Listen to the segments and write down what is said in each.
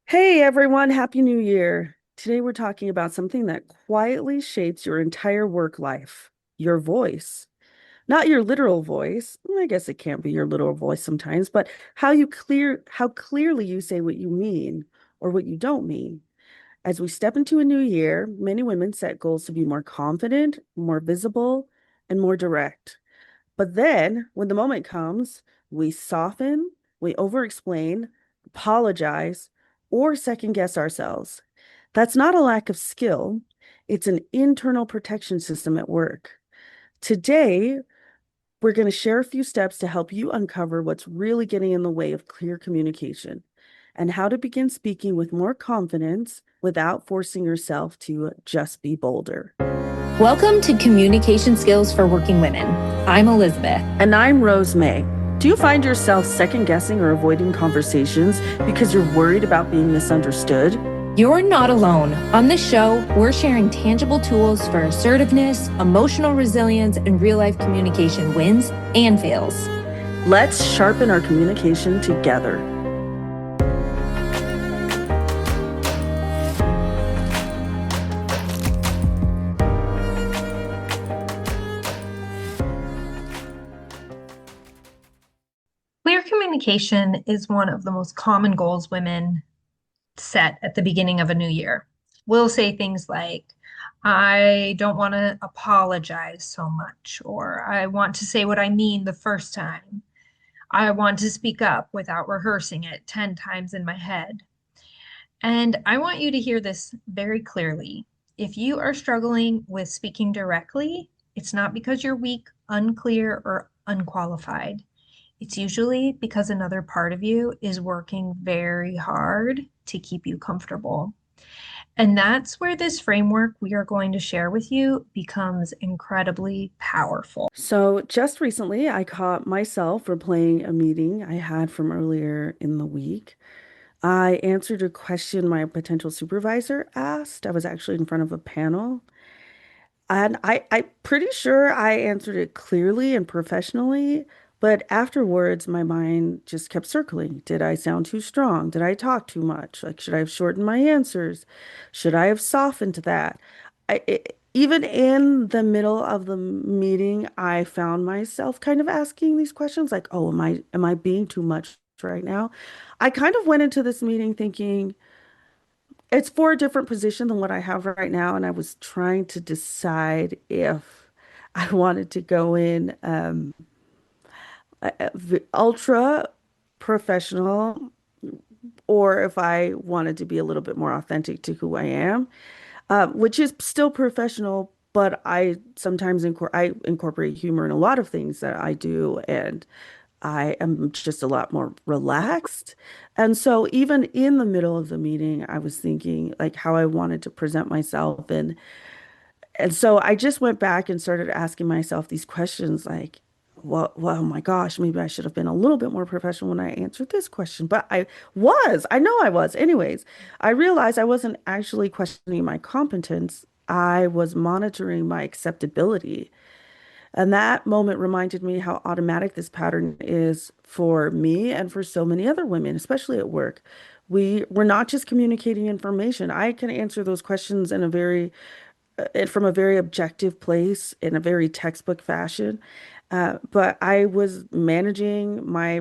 Hey everyone, Happy New Year. Today we're talking about something that quietly shapes your entire work life, your voice. Not your literal voice. I guess it can't be your literal voice sometimes, but how clearly you say what you mean or what you don't mean. As we step into a new year, many women set goals to be more confident, more visible, and more direct. But then, when the moment comes, we soften, we over-explain, apologize, or second guess ourselves. That's not a lack of skill, it's an internal protection system at work. Today, we're going to share a few steps to help you uncover what's really getting in the way of clear communication and how to begin speaking with more confidence without forcing yourself to just be bolder. Welcome to Communication Skills for Working Women. I'm Elizabeth. And I'm Rose May. Do you find yourself second guessing or avoiding conversations because you're worried about being misunderstood? You're not alone. On this show, we're sharing tangible tools for assertiveness, emotional resilience, and real life communication wins and fails. Let's sharpen our communication together. Clear communication is one of the most common goals women set at the beginning of a new year. We'll say things like, I don't want to apologize so much, or I want to say what I mean the first time. I want to speak up without rehearsing it 10 times in my head. And I want you to hear this very clearly. If you are struggling with speaking directly, it's not because you're weak, unclear, or unqualified. It's usually because another part of you is working very hard to keep you comfortable. And that's where this framework we are going to share with you becomes incredibly powerful. So, just recently, I caught myself replaying a meeting I had from earlier in the week. I answered a question my potential supervisor asked. I was actually in front of a panel. And I'm pretty sure I answered it clearly and professionally, but afterwards, my mind just kept circling. Did I sound too strong? Did I talk too much? Like, should I have shortened my answers? Should I have softened that? Even in the middle of the meeting, I found myself kind of asking these questions, like, "Oh, am I being too much right now?" I kind of went into this meeting thinking, it's for a different position than what I have right now, and I was trying to decide if I wanted to go in ultra professional or if I wanted to be a little bit more authentic to who I am, which is still professional, but I sometimes incorporate humor in a lot of things that I do, and I am just a lot more relaxed. And so even in the middle of the meeting, I was thinking like how I wanted to present myself and so I just went back and started asking myself these questions like, well, oh my gosh, maybe I should have been a little bit more professional when I answered this question. But I know I was. Anyways, I realized I wasn't actually questioning my competence. I was monitoring my acceptability. And that moment reminded me how automatic this pattern is for me and for so many other women, especially at work. We're not just communicating information. I can answer those questions in a very from a very objective place in a very textbook fashion. But I was managing my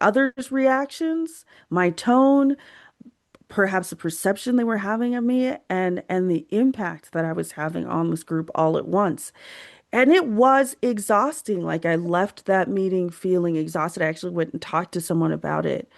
others' reactions, my tone, perhaps the perception they were having of me, and the impact that I was having on this group all at once. And it was exhausting. Like I left that meeting feeling exhausted. I actually went and talked to someone about it,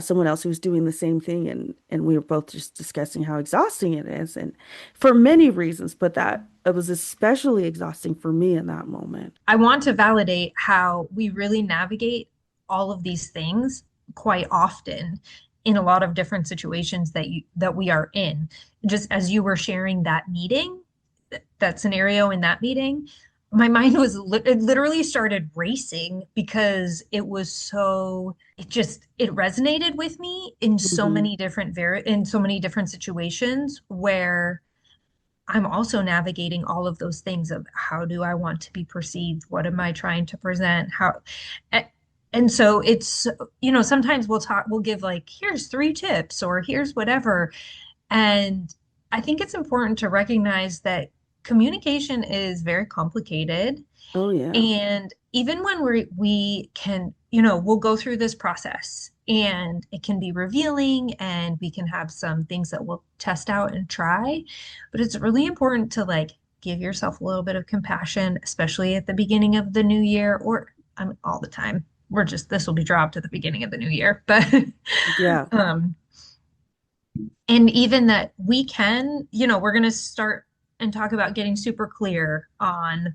someone else who was doing the same thing, and we were both just discussing how exhausting it is, and for many reasons, but that it was especially exhausting for me in that moment. I want to validate how we really navigate all of these things quite often in a lot of different situations that we are in. Just as you were sharing that meeting, that scenario in that meeting, my mind was it literally started racing because it resonated with me in so Mhm. many in so many different situations where I'm also navigating all of those things of how do I want to be perceived? What am I trying to present? And so it's, sometimes we'll give like, here's 3 tips or here's whatever. And I think it's important to recognize that communication is very complicated. Oh yeah. And even when we can, we'll go through this process and it can be revealing and we can have some things that we'll test out and try. But it's really important to like give yourself a little bit of compassion, especially at the beginning of the new year or all the time. This will be dropped at the beginning of the new year. But Yeah. um, and even that we can, we're going to start and talk about getting super clear on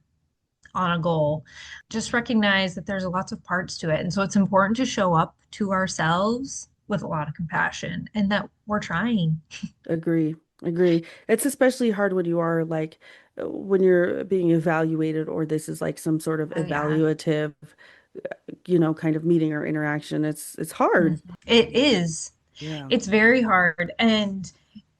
a goal. Just recognize that there's lots of parts to it. And so it's important to show up to ourselves with a lot of compassion and that we're trying. Agree. Agree. It's especially hard when you are like when you're being evaluated or this is like some sort of Oh yeah. evaluative, kind of meeting or interaction. It's Mhm. hard. It is. Yeah. It's very hard. And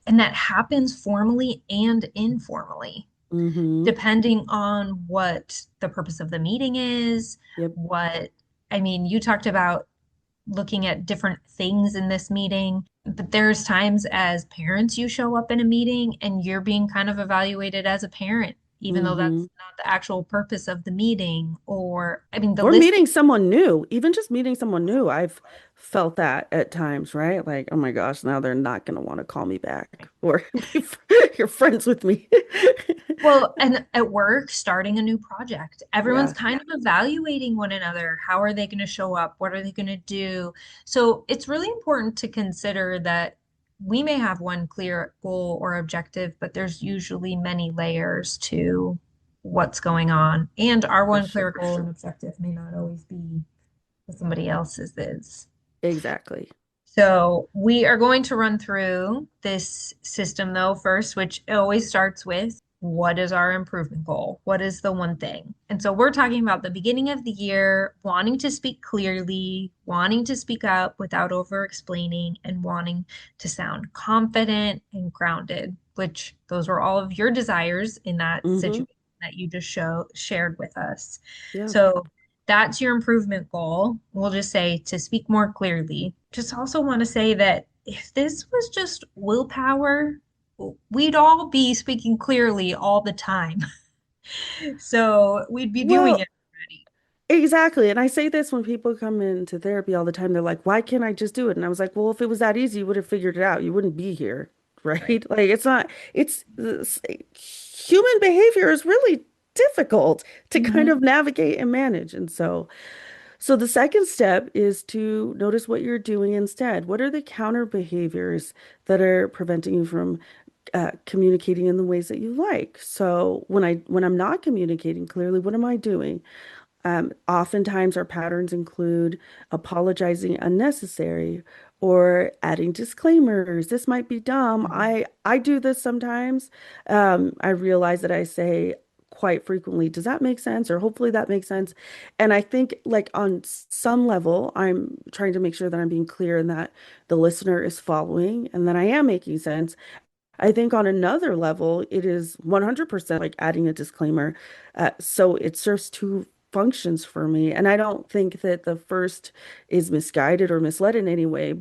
that happens formally and informally, Mm-hmm. depending on what the purpose of the meeting is, Yep. what I mean, you talked about looking at different things in this meeting. But there's times as parents, you show up in a meeting and you're being kind of evaluated as a parent, even though Mm-hmm. that's not the actual purpose of the meeting. Or, I mean, the Or list. meeting someone new, even just meeting someone new. I've felt that at times, right? Like, oh my gosh, now they're not going to want to call me back or you're friends with me. Well, and at work, starting a new project, everyone's Yeah, kind of evaluating one another. How are they going to show up? What are they going to do? So it's really important to consider that we may have one clear goal or objective, but there's usually many layers to what's going on. And our for one clear sure. goal and objective may not always be what somebody else's is. Exactly. So we are going to run through this system though first, which it always starts with what is our improvement goal? What is the one thing? And so we're talking about the beginning of the year, wanting to speak clearly, wanting to speak up without over explaining, and wanting to sound confident and grounded, which those were all of your desires in that Mm-hmm. situation that you just shared with us. Yeah. So that's your improvement goal. We'll just say to speak more clearly. Just also want to say that if this was just willpower, we'd all be speaking clearly all the time. So we'd be doing Well, it already. exactly. And I say this when people come into therapy all the time. They're like, why can't I just do it? And I was like, well, if it was that easy, you would have figured it out. You wouldn't be here, Right. right? Like, it's not, human behavior is really difficult to kind Hmm. of navigate and manage. And so the second step is to notice what you're doing instead. What are the counter behaviors that are preventing you from communicating in the ways that you like? So when I'm not communicating clearly, what am I doing? Oftentimes, our patterns include apologizing unnecessary or adding disclaimers. This might be dumb. Hmm. I do this sometimes. I realize that I say quite frequently, does that make sense? Or hopefully that makes sense. And I think, like, on some level, I'm trying to make sure that I'm being clear and that the listener is following and that I am making sense. I think on another level, it is 100% like adding a disclaimer. So it serves two functions for me. And I don't think that the first is misguided or misled in any way,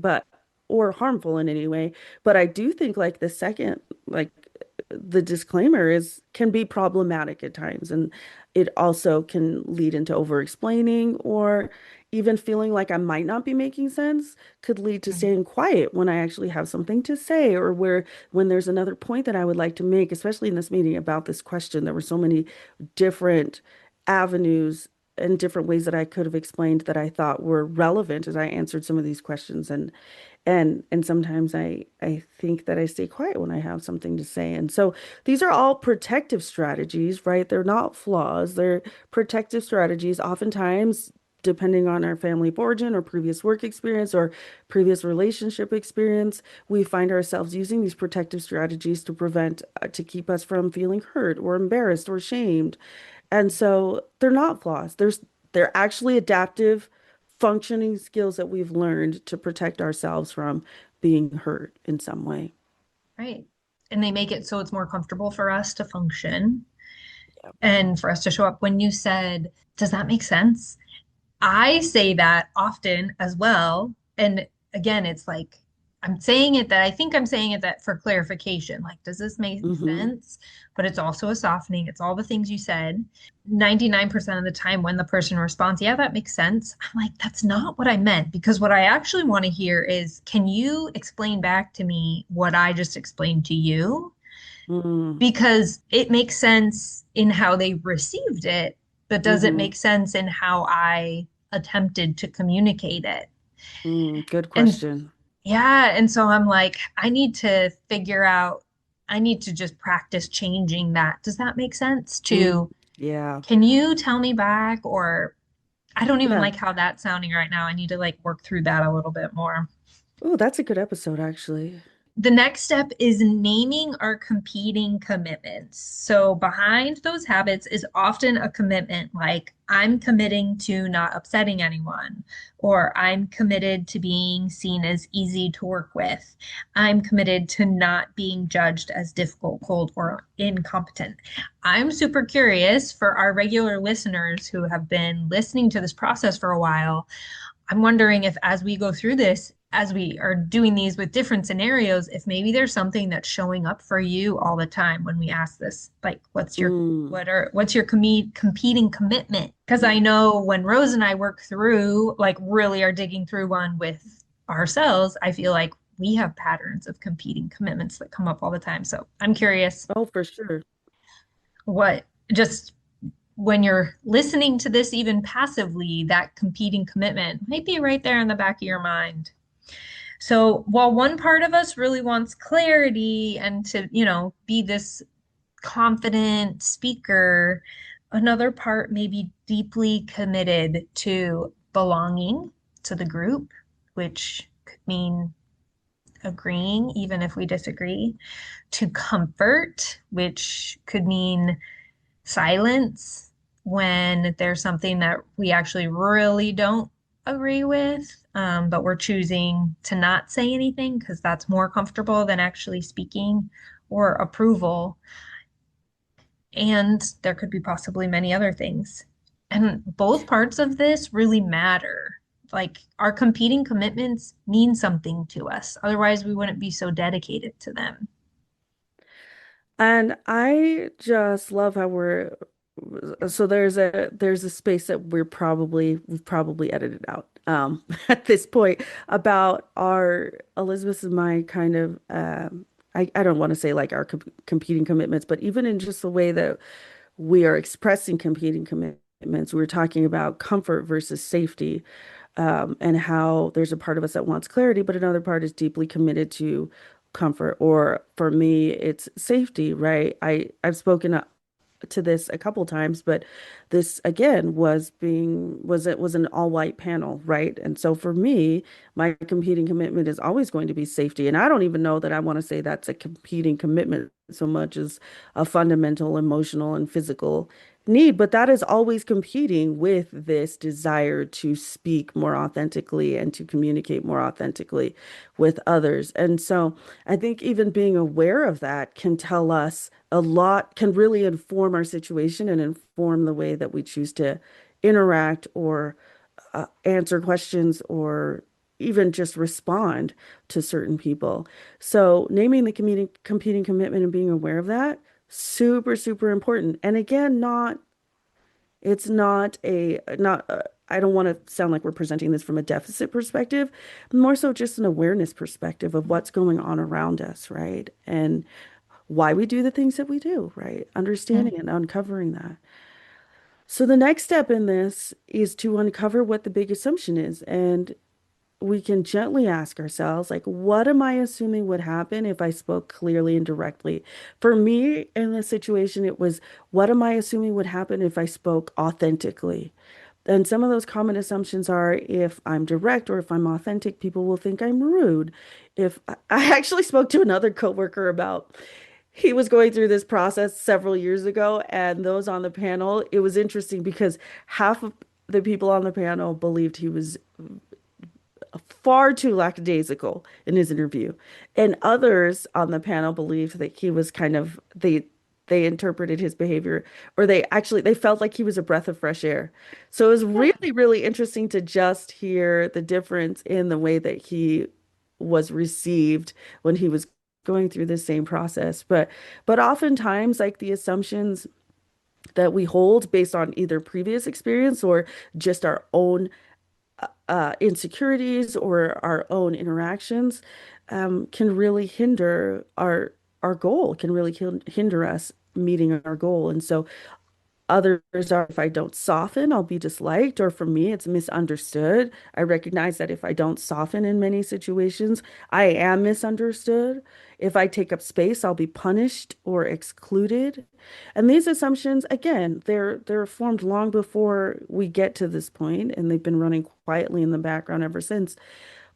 or harmful in any way. But I do think like the second, like the disclaimer can be problematic at times. And it also can lead into over explaining or even feeling like I might not be making sense could lead to Hmm. staying quiet when I actually have something to say or when there's another point that I would like to make, especially in this meeting about this question. There were so many different avenues and different ways that I could have explained that I thought were relevant as I answered some of these questions. And sometimes I think that I stay quiet when I have something to say. And so these are all protective strategies, right? They're not flaws. They're protective strategies. Oftentimes, depending on our family of origin or previous work experience or previous relationship experience, we find ourselves using these protective strategies to keep us from feeling hurt or embarrassed or shamed. And so they're not flaws. They're actually adaptive functioning skills that we've learned to protect ourselves from being hurt in some way. Right. And they make it so it's more comfortable for us to function and for us to show up. When you said, does that make sense? I say that often as well. And again, it's like I'm saying it that I think I'm saying it that for clarification. Like, does this make Hmm. sense? But it's also a softening. It's all the things you said. 99% of the time when the person responds, yeah, that makes sense. I'm like, that's not what I meant. Because what I actually want to hear is, can you explain back to me what I just explained to you? Mm, Because it makes sense in how they received it, but does it hmm. make sense in how I attempted to communicate it? Good And question. yeah, and so I'm like, I need to figure out, I need to just practice changing that. Does that make sense? Mm, To, yeah. can you tell me back? Or I don't even Yeah. like how that's sounding right now. I need to like work through that a little bit more. Oh, that's a good episode, actually. The next step is naming our competing commitments. So, behind those habits is often a commitment like, I'm committing to not upsetting anyone, or I'm committed to being seen as easy to work with. I'm committed to not being judged as difficult, cold, or incompetent. I'm super curious for our regular listeners who have been listening to this process for a while. I'm wondering if as we go through this, as we are doing these with different scenarios, if maybe there's something that's showing up for you all the time when we ask this, like, Mm. what's your competing commitment? Because I know when Rose and I work through, like, really are digging through one with ourselves, I feel like we have patterns of competing commitments that come up all the time. So I'm curious Oh, for sure. what just when you're listening to this even passively, that competing commitment might be right there in the back of your mind. So while one part of us really wants clarity and to, be this confident speaker, another part may be deeply committed to belonging to the group, which could mean agreeing even if we disagree, to comfort, which could mean silence when there's something that we actually really don't agree with, but we're choosing to not say anything because that's more comfortable than actually speaking, or approval. And there could be possibly many other things. And both parts of this really matter. Like our competing commitments mean something to us. Otherwise, we wouldn't be so dedicated to them. And I just love how so there's a space that we've probably edited out at this point about our Elizabeth and my kind of I don't want to say like our competing commitments, but even in just the way that we are expressing competing commitments, we're talking about comfort versus safety, and how there's a part of us that wants clarity, but another part is deeply committed to comfort. Or for me, it's safety, right? I've spoken to this a couple times, but this again was an all white panel, right? And so for me, my competing commitment is always going to be safety. And I don't even know that I want to say that's a competing commitment so much as a fundamental emotional and physical need, but that is always competing with this desire to speak more authentically and to communicate more authentically with others. And so I think even being aware of that can tell us a lot, can really inform our situation and inform the way that we choose to interact or answer questions or even just respond to certain people. So naming the competing commitment and being aware of that, super, super important. And again, it's not I don't want to sound like we're presenting this from a deficit perspective, more so just an awareness perspective of what's going on around us, right? And why we do the things that we do, right? Mm. Understanding and uncovering that. So the next step in this is to uncover what the big assumption is. And we can gently ask ourselves, like, what am I assuming would happen if I spoke clearly and directly? For me, in this situation, it was, what am I assuming would happen if I spoke authentically? And some of those common assumptions are if I'm direct or if I'm authentic, people will think I'm rude. If I actually spoke to another coworker about, he was going through this process several years ago, and those on the panel, it was interesting because half of the people on the panel believed he was far too lackadaisical in his interview. And others on the panel believed that he was kind of they interpreted his behavior, or they felt like he was a breath of fresh air. So it was really, really interesting to just hear the difference in the way that he was received when he was going through the same process. But oftentimes, like, the assumptions that we hold based on either previous experience or just our own insecurities or our own interactions, can really hinder our goal, can really hinder us meeting our goal. And so others are, if I don't soften, I'll be disliked, or for me, it's misunderstood. I recognize that if I don't soften in many situations, I am misunderstood. If I take up space, I'll be punished or excluded. And these assumptions, again, they're formed long before we get to this point, and they've been running quietly in the background ever since.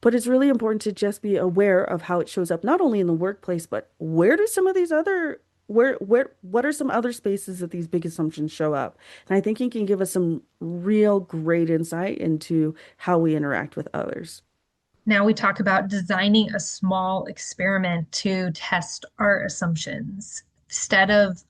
But it's really important to just be aware of how it shows up, not only in the workplace, but where do some of these other what are some other spaces that these big assumptions show up? And I think it can give us some real great insight into how we interact with others. Now we talk about designing a small experiment to test our assumptions. Instead of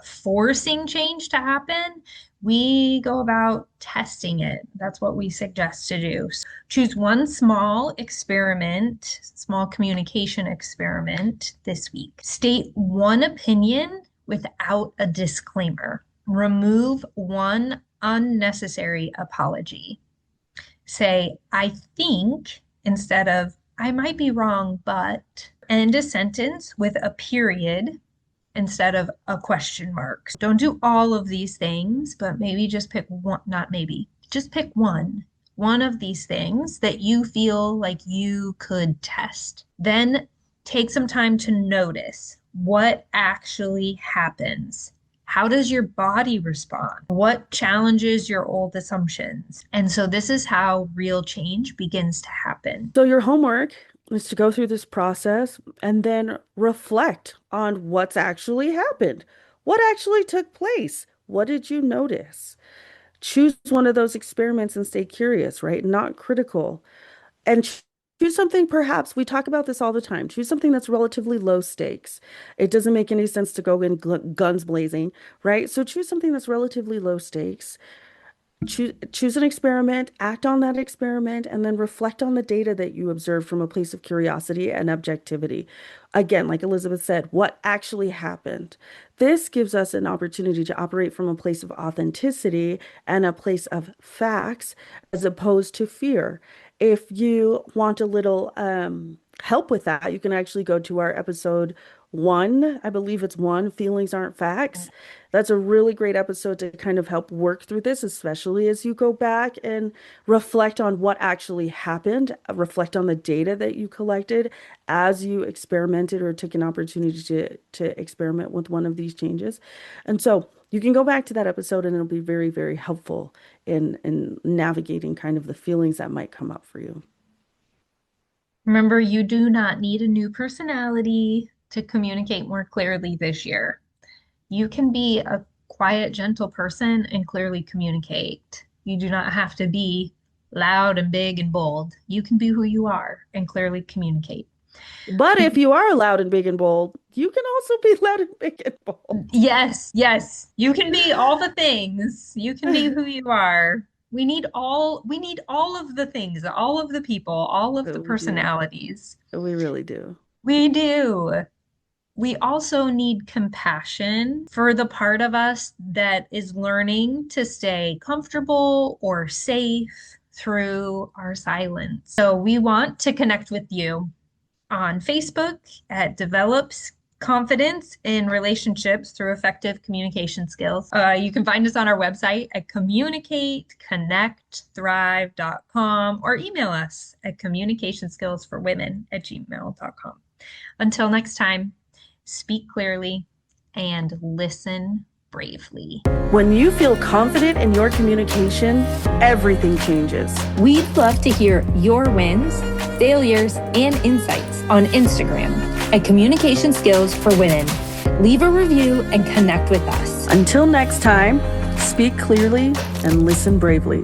forcing change to happen, we go about testing it. That's what we suggest to do. So choose one small experiment, small communication experiment this week. State one opinion without a disclaimer. Remove one unnecessary apology. Say, I think, instead of, I might be wrong, but end a sentence with a period instead of a question mark. Don't do all of these things, but maybe just pick one, not maybe, just pick one of these things that you feel like you could test. Then take some time to notice what actually happens. How does your body respond? What challenges your old assumptions? And so this is how real change begins to happen. So your homework is to go through this process and then reflect on what's actually happened. What actually took place? What did you notice? Choose one of those experiments and stay curious, right? Not critical. And choose something, perhaps, we talk about this all the time. Choose something that's relatively low stakes. It doesn't make any sense to go in guns blazing, right? So choose something that's relatively low stakes. Choose an experiment, act on that experiment, and then reflect on the data that you observed from a place of curiosity and objectivity. Again, like Elizabeth said, what actually happened? This gives us an opportunity to operate from a place of authenticity and a place of facts as opposed to fear. If you want a little help with that, you can actually go to our episode 1. I believe it's 1, Feelings Aren't Facts. That's a really great episode to kind of help work through this, especially as you go back and reflect on what actually happened, reflect on the data that you collected as you experimented or took an opportunity to experiment with one of these changes. And so you can go back to that episode and it'll be very, very helpful in navigating kind of the feelings that might come up for you. Remember, you do not need a new personality to communicate more clearly this year. You can be a quiet, gentle person and clearly communicate. You do not have to be loud and big and bold. You can be who you are and clearly communicate. But if you are loud and big and bold, you can also be loud and big and bold. Yes, yes, you can be all the things. You can be who you are. We need all of the things, all of the people, all of the We do. personalities. We really do. We do. We also need compassion for the part of us that is learning to stay comfortable or safe through our silence. So we want to connect with you on Facebook at Develops Confidence in Relationships Through Effective Communication Skills. You can find us on our website at communicateconnectthrive.com or email us at communicationskillsforwomen@gmail.com. Until next time, speak clearly and listen bravely. When you feel confident in your communication, everything changes. We'd love to hear your wins, failures, and insights on Instagram at Communication Skills for Women. Leave a review and connect with us. Until next time, speak clearly and listen bravely.